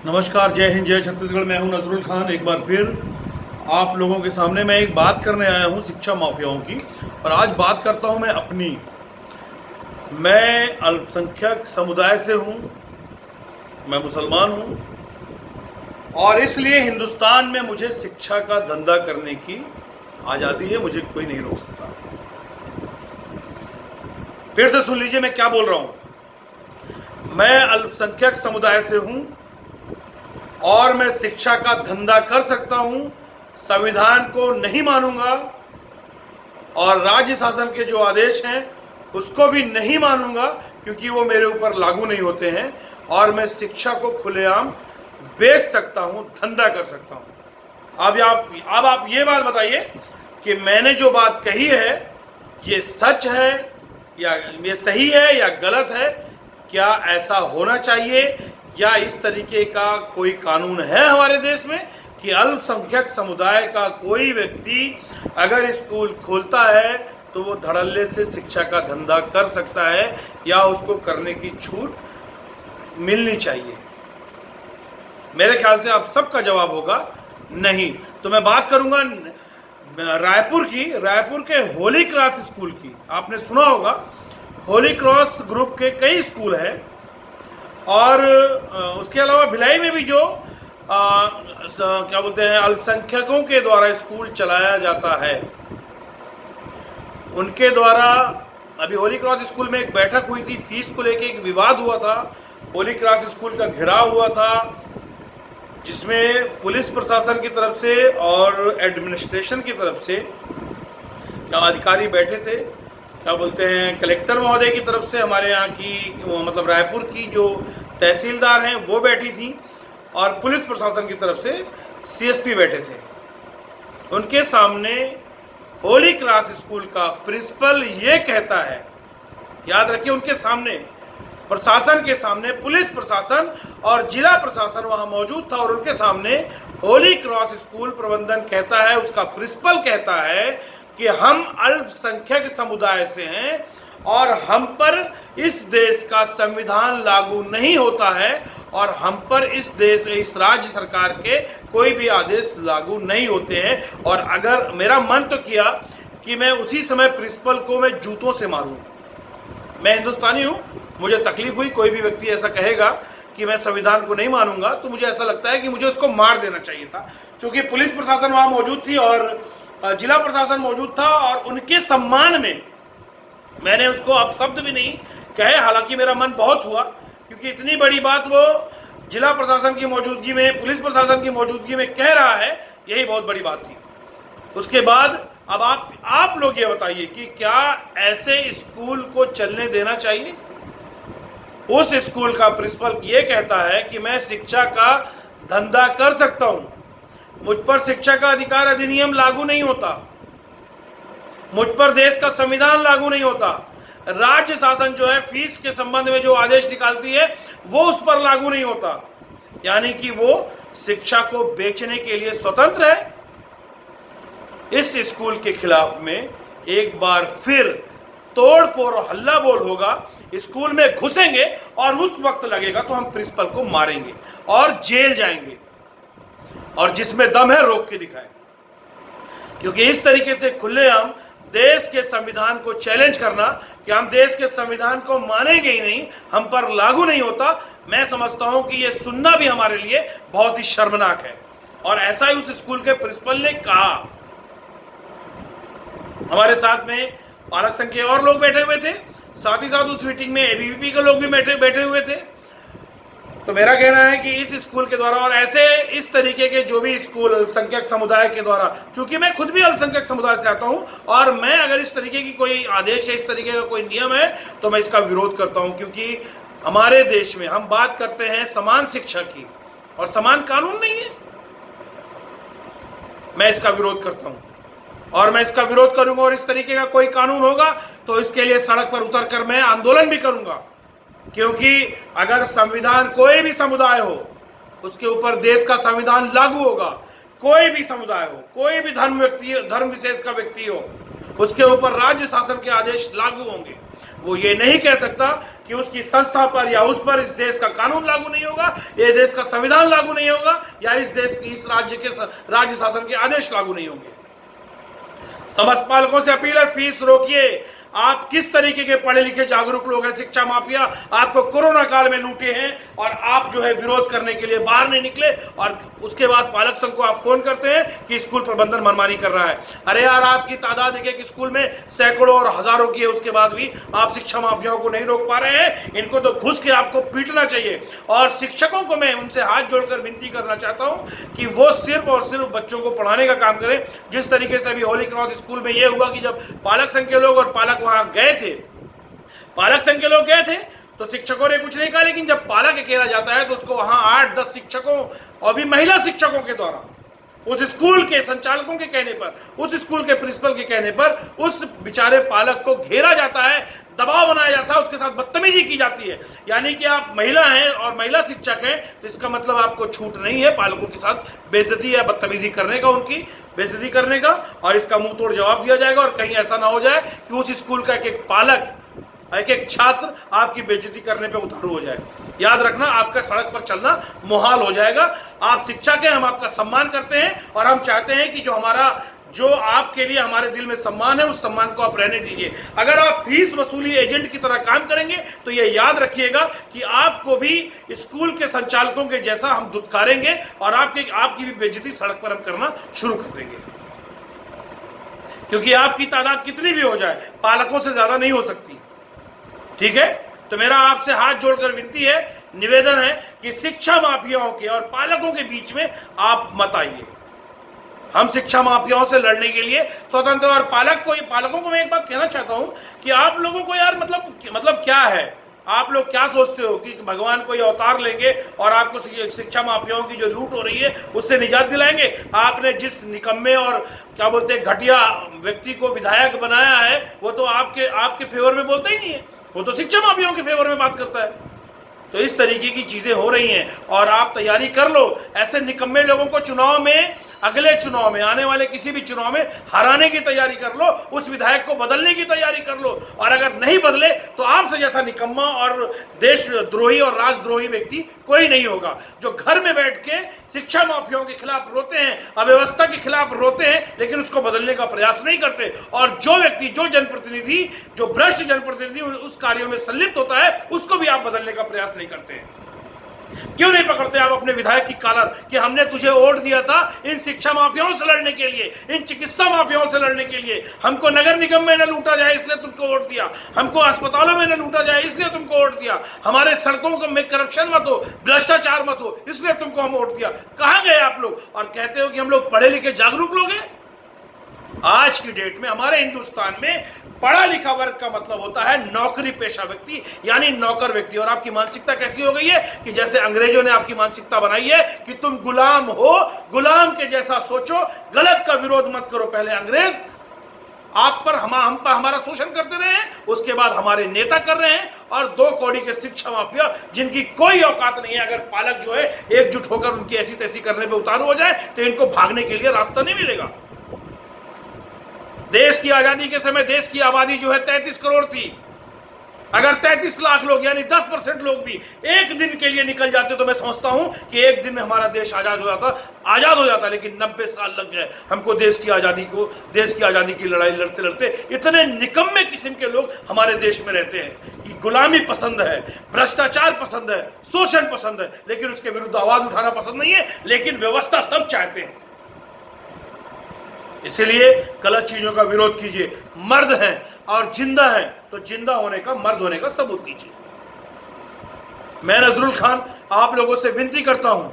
नमस्कार, जय हिंद, जय छत्तीसगढ़। मैं हूं नजरुल खान। एक बार फिर आप लोगों के सामने मैं एक बात करने आया हूं शिक्षा माफियाओं की। और आज बात करता हूं मैं अपनी। मैं अल्पसंख्यक समुदाय से हूं, मैं मुसलमान हूं और इसलिए हिंदुस्तान में मुझे शिक्षा का धंधा करने की आज़ादी है, मुझे कोई नहीं रोक सकता। फिर से सुन लीजिए मैं क्या बोल रहा हूं। मैं अल्पसंख्यक समुदाय से हूं और मैं शिक्षा का धंधा कर सकता हूं, संविधान को नहीं मानूंगा और राज्य शासन के जो आदेश हैं उसको भी नहीं मानूंगा, क्योंकि वो मेरे ऊपर लागू नहीं होते हैं। और मैं शिक्षा को खुलेआम बेच सकता हूं, धंधा कर सकता हूं। अब आप ये बात बताइए कि मैंने जो बात कही है ये सच है या ये सही है या गलत है? क्या ऐसा होना चाहिए या इस तरीके का कोई कानून है हमारे देश में कि अल्पसंख्यक समुदाय का कोई व्यक्ति अगर स्कूल खोलता है तो वो धड़ल्ले से शिक्षा का धंधा कर सकता है या उसको करने की छूट मिलनी चाहिए? मेरे ख्याल से आप सबका जवाब होगा नहीं। तो मैं बात करूंगा रायपुर के होली क्रॉस स्कूल की। आपने सुना होगा, होली क्रॉस ग्रुप के कई स्कूल हैं और उसके अलावा भिलाई में भी जो क्या बोलते हैं अल्पसंख्यकों के द्वारा स्कूल चलाया जाता है, उनके द्वारा अभी होली क्रॉस स्कूल में एक बैठक हुई थी, फीस को लेके एक विवाद हुआ था। होली क्रॉस स्कूल का घेराव हुआ था जिसमें पुलिस प्रशासन की तरफ से और एडमिनिस्ट्रेशन की तरफ से अधिकारी बैठे थे। क्या बोलते हैं कलेक्टर महोदय की तरफ से हमारे यहाँ की मतलब रायपुर की जो तहसीलदार हैं वो बैठी थी और पुलिस प्रशासन की तरफ से सीएसपी बैठे थे। उनके सामने होली क्रॉस स्कूल का प्रिंसिपल ये कहता है, याद रखिए, उनके सामने, प्रशासन के सामने, पुलिस प्रशासन और जिला प्रशासन वहां मौजूद था और उनके सामने होली क्रॉस स्कूल प्रबंधन कहता है, उसका प्रिंसिपल कहता है कि हम अल्पसंख्यक समुदाय से हैं और हम पर इस देश का संविधान लागू नहीं होता है और हम पर इस राज्य सरकार के कोई भी आदेश लागू नहीं होते हैं। और अगर मेरा मन तो किया कि मैं उसी समय प्रिंसिपल को मैं जूतों से मारूं। मैं हिंदुस्तानी हूं, मुझे तकलीफ हुई, कोई भी व्यक्ति ऐसा कहेगा कि मैं संविधान को नहीं मानूंगा तो मुझे ऐसा लगता है कि मुझे उसको मार देना चाहिए था, क्योंकि पुलिस प्रशासन वहां मौजूद थी और जिला प्रशासन मौजूद था और उनके सम्मान में मैंने उसको अपशब्द भी नहीं कहे। हालांकि मेरा मन बहुत हुआ, क्योंकि इतनी बड़ी बात वो जिला प्रशासन की मौजूदगी में, पुलिस प्रशासन की मौजूदगी में कह रहा है, यही बहुत बड़ी बात थी। उसके बाद अब आप लोग ये बताइए कि क्या ऐसे स्कूल को चलने देना चाहिए? उस स्कूल का प्रिंसिपल ये कहता है कि मैं शिक्षा का धंधा कर सकता हूं, मुझ पर शिक्षा का अधिकार अधिनियम लागू नहीं होता, मुझ पर देश का संविधान लागू नहीं होता, राज्य शासन जो है फीस के संबंध में जो आदेश निकालती है वो उस पर लागू नहीं होता, यानी कि वो शिक्षा को बेचने के लिए स्वतंत्र है। इस स्कूल के खिलाफ में एक बार फिर तोड़ फोड़ हल्ला बोल होगा, स्कूल में घुसेंगे और उस वक्त लगेगा तो हम प्रिंसिपल को मारेंगे और जेल जाएंगे, और जिसमें दम है रोक के दिखाए। क्योंकि इस तरीके से खुलेआम देश के संविधान को चैलेंज करना कि हम देश के संविधान को मानेंगे ही नहीं, हम पर लागू नहीं होता, मैं समझता हूं कि यह सुनना भी हमारे लिए बहुत ही शर्मनाक है। और ऐसा ही उस स्कूल के प्रिंसिपल ने कहा। हमारे साथ में पालक संघ के और लोग बैठे हुए थे, साथ ही साथ उस मीटिंग में एबीवीपी के लोग भी बैठे हुए थे। तो मेरा कहना है कि इस स्कूल के द्वारा और ऐसे इस तरीके के जो भी स्कूल अल्पसंख्यक समुदाय के द्वारा, चूंकि मैं खुद भी अल्पसंख्यक समुदाय से आता हूं और मैं अगर इस तरीके की कोई आदेश है, इस तरीके का कोई नियम है तो मैं इसका विरोध करता हूं। क्योंकि हमारे देश में हम बात करते हैं समान शिक्षा की और समान कानून नहीं है। मैं इसका विरोध करता हूं और मैं इसका विरोध करूंगा, और इस तरीके का कोई कानून होगा तो इसके लिए सड़क पर उतर कर मैं आंदोलन भी करूंगा। क्योंकि अगर संविधान, कोई भी समुदाय हो उसके ऊपर देश का संविधान लागू होगा, कोई भी समुदाय हो, कोई भी धर्म विशेष का व्यक्ति हो, उसके ऊपर राज्य शासन के आदेश लागू होंगे। वो ये नहीं कह सकता कि उसकी संस्था पर या उस पर इस देश का कानून लागू नहीं होगा, ये देश का संविधान लागू नहीं होगा, या इस देश की इस राज्य के राज्य शासन के आदेश लागू नहीं होंगे। समस्त पालकों से अपील है, फीस रोकिए। आप किस तरीके के पढ़े लिखे जागरूक लोग हैं, शिक्षा माफिया आपको कोरोना काल में लूटे हैं और आप जो है विरोध करने के लिए बाहर नहीं निकले, और उसके बाद पालक संघ को आप फोन करते हैं कि स्कूल प्रबंधन मनमानी कर रहा है। अरे यार, आपकी तादाद एक स्कूल में सैकड़ों और हजारों की है, उसके बाद भी आप शिक्षा माफियाओं को नहीं रोक पा रहे हैं। इनको तो घुस के आपको पीटना चाहिए। और शिक्षकों को मैं उनसे हाथ जोड़कर विनती करना चाहता हूं कि वो सिर्फ और सिर्फ बच्चों को पढ़ाने का काम करें। जिस तरीके से अभी होली क्रॉस स्कूल में यह हुआ कि जब पालक संघ के लोग और पालक वहां गए थे, पालक संघ के लोग गए थे तो शिक्षकों ने कुछ नहीं कहा, लेकिन जब पालक अकेला जाता है तो उसको वहां 8-10 शिक्षकों और भी महिला शिक्षकों के द्वारा, उस स्कूल के संचालकों के कहने पर, उस स्कूल के प्रिंसिपल के कहने पर उस बेचारे पालक को घेरा जाता है, दबाव बनाया जाता है, उसके साथ बदतमीजी की जाती है। यानी कि आप महिला हैं और महिला शिक्षक हैं तो इसका मतलब आपको छूट नहीं है पालकों के साथ बेइज्जती या बदतमीजी करने का, उनकी बेइज्जती करने का, और इसका मुंह तोड़ जवाब दिया जाएगा। और कहीं ऐसा ना हो जाए कि उस स्कूल का एक पालक, एक छात्र आपकी बेइज्जती करने पे उतारू हो जाए। याद रखना, आपका सड़क पर चलना मुहाल हो जाएगा। आप शिक्षक हैं, हम आपका सम्मान करते हैं और हम चाहते हैं कि जो आपके लिए हमारे दिल में सम्मान है, उस सम्मान को आप रहने दीजिए। अगर आप फीस वसूली एजेंट की तरह काम करेंगे तो ये याद रखिएगा कि आपको भी स्कूल के संचालकों के जैसा हम दुत्कारेंगे और आपकी भी बेइज्जती सड़क पर हम करना शुरू कर देंगे। क्योंकि आपकी तादाद कितनी भी हो जाए, पालकों से ज्यादा नहीं हो सकती। ठीक है, तो मेरा आपसे हाथ जोड़कर विनती है, निवेदन है कि शिक्षा माफियाओं के और पालकों के बीच में आप मत आइए। हम शिक्षा माफियाओं से लड़ने के लिए स्वतंत्र। और पालकों को मैं एक बात कहना चाहता हूं कि आप लोगों को यार मतलब क्या है, आप लोग क्या सोचते हो कि भगवान कोई अवतार लेंगे और आपको शिक्षा माफियाओं की जो लूट हो रही है उससे निजात दिलाएंगे? आपने जिस निकम्मे और क्या बोलते हैं घटिया व्यक्ति को विधायक बनाया है वो तो आपके फेवर में बोलता ही नहीं है, वो तो शिक्षा माफियाओं के फेवर में बात करता है। तो इस तरीके की चीजें हो रही हैं और आप तैयारी कर लो। ऐसे निकम्मे लोगों को चुनाव में, अगले चुनाव में, आने वाले किसी भी चुनाव में हराने की तैयारी कर लो, उस विधायक को बदलने की तैयारी कर लो। और अगर नहीं बदले तो आपसे जैसा निकम्मा और देशद्रोही और राजद्रोही व्यक्ति कोई नहीं होगा, जो घर में बैठ के शिक्षा माफियाओं के खिलाफ रोते हैं, अव्यवस्था के खिलाफ रोते हैं, लेकिन उसको बदलने का प्रयास नहीं करते। और जो व्यक्ति, जो जनप्रतिनिधि, जो भ्रष्ट जनप्रतिनिधि उस कार्यों में संलिप्त होता है, उसको भी आप बदलने का प्रयास नहीं करते हैं। क्यों नहीं पकड़ते आप अपने विधायक की कॉलर कि हमने तुझे वोट दिया था इन शिक्षा माफियाओं से लड़ने के लिए, इन चिकित्सा माफियाओं से लड़ने के लिए। हमको नगर निगम में न लूटा जाए इसलिए तुमको वोट दिया, हमको अस्पतालों में न लूटा जाए इसलिए तुमको वोट दिया, हमारे सड़कों में करप्शन मत हो, भ्रष्टाचार मत हो, इसलिए तुमको हम वोट दिया। कहां गए आप लोग? और कहते हो कि हम लोग पढ़े लिखे जागरूक लोग हैं। आज की डेट में हमारे हिंदुस्तान में पढ़ा लिखा वर्ग का मतलब होता है नौकरी पेशा व्यक्ति, यानी नौकर व्यक्ति। और आपकी मानसिकता कैसी हो गई है कि जैसे अंग्रेजों ने आपकी मानसिकता बनाई है कि तुम गुलाम हो, गुलाम के जैसा सोचो, गलत का विरोध मत करो। पहले अंग्रेज हम पर हमारा शोषण करते रहे हैं, उसके बाद हमारे नेता कर रहे हैं, और 2 कौड़ी के शिक्षा माफिया जिनकी कोई औकात नहीं है। अगर पालक जो है एकजुट होकर उनकी ऐसी तैसी करने पे उतारू हो जाए तो इनको भागने के लिए रास्ता नहीं मिलेगा। देश की आजादी के समय देश की आबादी जो है 33 करोड़ थी। अगर 33 लाख लोग यानी 10% लोग भी एक दिन के लिए निकल जाते तो मैं समझता हूं कि एक दिन में हमारा देश आजाद हो जाता। लेकिन 90 साल लग गए हमको देश की आजादी की लड़ाई लड़ते लड़ते। इतने निकम्मे किस्म के लोग हमारे देश में रहते हैं कि गुलामी पसंद है, भ्रष्टाचार पसंद है, शोषण पसंद है, लेकिन उसके विरुद्ध आवाज उठाना पसंद नहीं है। लेकिन व्यवस्था सब चाहते हैं। इसलिए गलत चीजों का विरोध कीजिए। मर्द हैं और जिंदा हैं तो जिंदा होने का, मर्द होने का सबूत दीजिए। मैं नजरुल खान आप लोगों से विनती करता हूं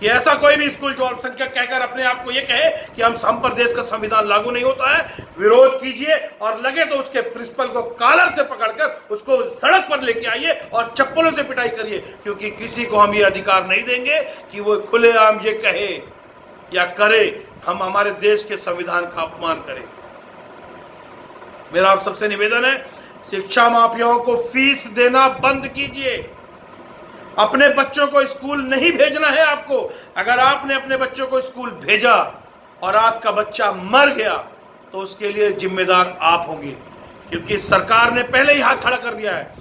कि ऐसा कोई भी स्कूल जो अल्पसंख्यक कहकर अपने आप को यह कहे कि हम पर देश का संविधान लागू नहीं होता है, विरोध कीजिए। और लगे तो उसके प्रिंसिपल को कॉलर से पकड़कर उसको सड़क पर लेके आइए और चप्पलों से पिटाई करिए। क्योंकि किसी को हम ये अधिकार नहीं देंगे कि वो खुलेआम ये कहे या करे हम हमारे देश के संविधान का अपमान करें। मेरा आप सबसे निवेदन है, शिक्षा माफियाओं को फीस देना बंद कीजिए। अपने बच्चों को स्कूल नहीं भेजना है आपको। अगर आपने अपने बच्चों को स्कूल भेजा और आपका बच्चा मर गया तो उसके लिए जिम्मेदार आप होंगे, क्योंकि सरकार ने पहले ही हाथ खड़ा कर दिया है।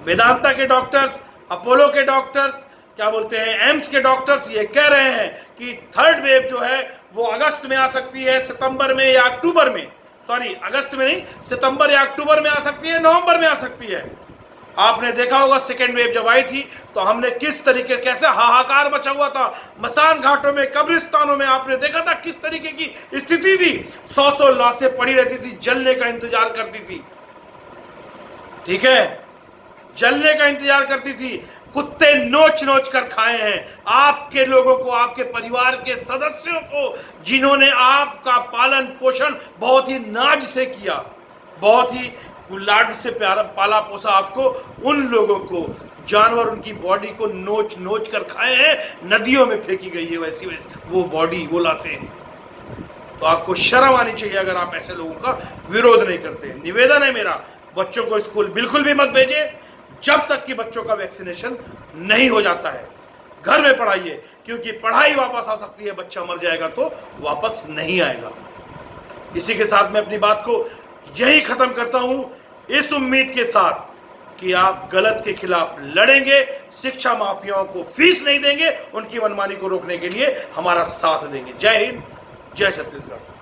वेदांता के डॉक्टर्स, अपोलो के डॉक्टर्स, क्या बोलते हैं, एम्स के डॉक्टर्स ये कह रहे हैं कि थर्ड वेव जो है वो अगस्त में आ सकती है, सितंबर में या अक्टूबर में, सॉरी अगस्त में नहीं, सितंबर या अक्टूबर में आ सकती है, नवंबर में आ सकती है। आपने देखा होगा सेकेंड वेव जब आई थी तो हमने किस तरीके, कैसे हाहाकार मचा हुआ था मसान घाटों में, कब्रिस्तानों में। आपने देखा था किस तरीके की स्थिति थी, 100 लाशें पड़ी रहती थी, जलने का इंतजार करती थी, ठीक है, जलने का इंतजार करती थी। कुत्ते नोच नोच कर खाए हैं आपके लोगों को, आपके परिवार के सदस्यों को, जिन्होंने आपका पालन पोषण बहुत ही नाज से किया, बहुत ही लाड से प्यारा पाला पोसा आपको, उन लोगों को जानवर उनकी बॉडी को नोच नोच कर खाए हैं, नदियों में फेंकी गई है वैसी वैसी वो बॉडी, वो लाशें। तो आपको शर्म आनी चाहिए अगर आप ऐसे लोगों का विरोध नहीं करते। निवेदन है मेरा, बच्चों को स्कूल बिल्कुल भी मत भेजें जब तक कि बच्चों का वैक्सीनेशन नहीं हो जाता है। घर में पढ़ाइए, क्योंकि पढ़ाई वापस आ सकती है, बच्चा मर जाएगा तो वापस नहीं आएगा। इसी के साथ मैं अपनी बात को यही खत्म करता हूं, इस उम्मीद के साथ कि आप गलत के खिलाफ लड़ेंगे, शिक्षा माफियाओं को फीस नहीं देंगे, उनकी मनमानी को रोकने के लिए हमारा साथ देंगे। जय हिंद, जय छत्तीसगढ़।